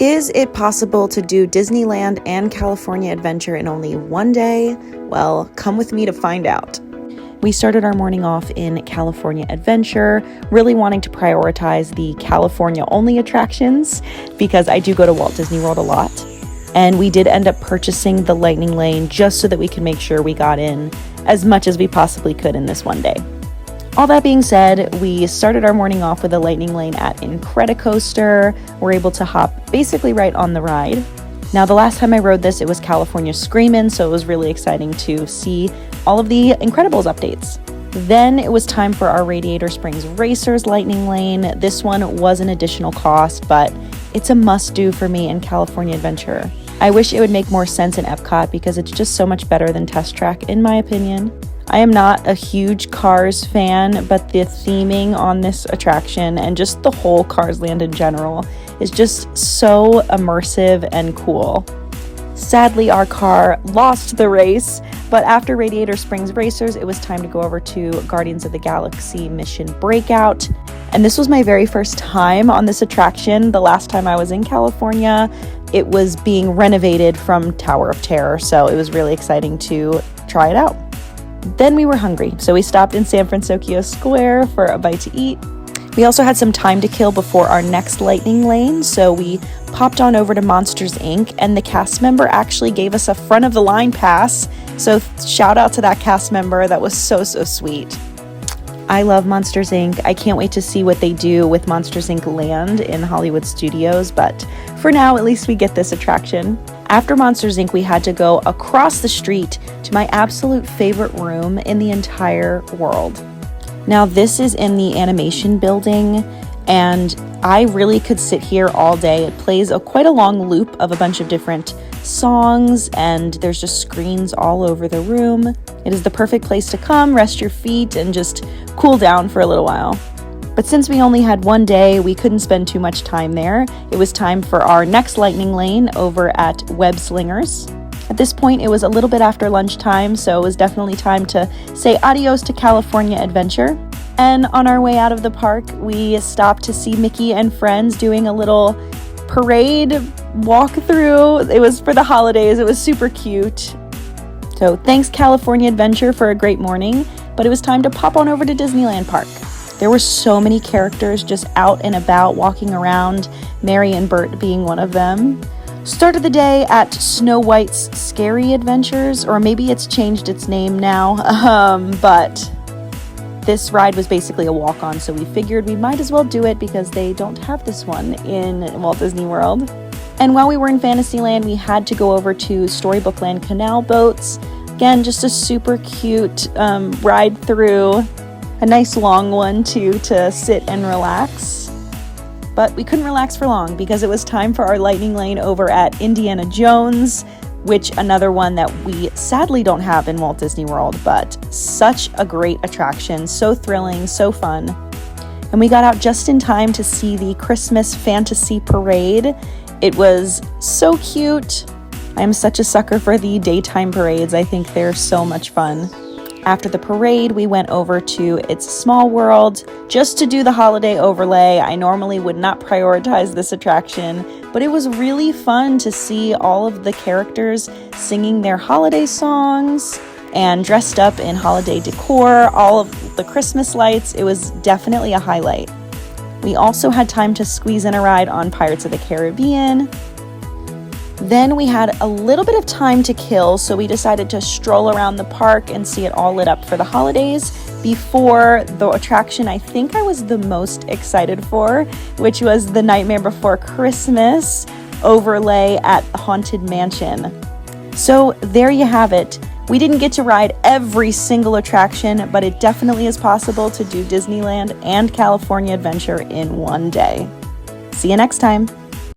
Is it possible to do Disneyland and California Adventure in only one day? Well, come with me to find out. We started our morning off in California Adventure, really wanting to prioritize the California-only attractions because I do go to Walt Disney World a lot. And we did end up purchasing the Lightning Lane just so that we could make sure we got in as much as we possibly could in this one day. All that being said, we started our morning off with a Lightning Lane at Incredicoaster. We're able to hop basically right on the ride. Now, the last time I rode this, it was California Screamin', so it was really exciting to see all of the Incredibles updates. Then it was time for our Radiator Springs Racers Lightning Lane. This one was an additional cost, but it's a must-do for me in California Adventure. I wish it would make more sense in Epcot because it's just so much better than Test Track, in my opinion. I am not a huge Cars fan, but the theming on this attraction and just the whole Cars Land in general is just so immersive and cool. Sadly, our car lost the race, but after Radiator Springs Racers, it was time to go over to Guardians of the Galaxy Mission Breakout. And this was my very first time on this attraction. The last time I was in California, it was being renovated from Tower of Terror, so it was really exciting to try it out. Then we were hungry, so we stopped in San Francisco Square for a bite to eat. We also had some time to kill before our next Lightning Lane, so we popped on over to Monsters, Inc., and the cast member actually gave us a front-of-the-line pass, so shout out to that cast member. That was so sweet. I love Monsters, Inc. I can't wait to see what they do with Monsters, Inc. Land in Hollywood Studios, but for now, at least we get this attraction. After Monsters, Inc., we had to go across the street to my absolute favorite room in the entire world. Now, this is in the animation building, and I really could sit here all day. It plays quite a long loop of a bunch of different songs, and there's just screens all over the room. It is the perfect place to come, rest your feet, and just cool down for a little while. But since we only had one day, we couldn't spend too much time there. It was time for our next Lightning Lane over at Web Slingers. At this point, it was a little bit after lunchtime, so it was definitely time to say adios to California Adventure. And on our way out of the park, we stopped to see Mickey and friends doing a little parade walkthrough. It was for the holidays. It was super cute. So thanks, California Adventure, for a great morning, but it was time to pop on over to Disneyland Park. There were so many characters just out and about walking around, Mary and Bert being one of them. Started the day at Snow White's Scary Adventures, or maybe it's changed its name now, but this ride was basically a walk-on, so we figured we might as well do it because they don't have this one in Walt Disney World. And while we were in Fantasyland, we had to go over to Storybook Land Canal Boats. Again, just a super cute ride through. A nice long one, too, to sit and relax. But we couldn't relax for long because it was time for our Lightning Lane over at Indiana Jones, which another one that we sadly don't have in Walt Disney World, but such a great attraction, so thrilling, so fun. And we got out just in time to see the Christmas Fantasy Parade. It was so cute. I am such a sucker for the daytime parades. I think they're so much fun. After the parade, we went over to It's Small World just to do the holiday overlay. I normally would not prioritize this attraction, but it was really fun to see all of the characters singing their holiday songs and dressed up in holiday decor, all of the Christmas lights. It was definitely a highlight. We also had time to squeeze in a ride on Pirates of the Caribbean. Then we had a little bit of time to kill, so we decided to stroll around the park and see it all lit up for the holidays before the attraction I think I was the most excited for, which was the Nightmare Before Christmas overlay at Haunted Mansion. So there you have it. We didn't get to ride every single attraction, but it definitely is possible to do Disneyland and California Adventure in one day. See you next time.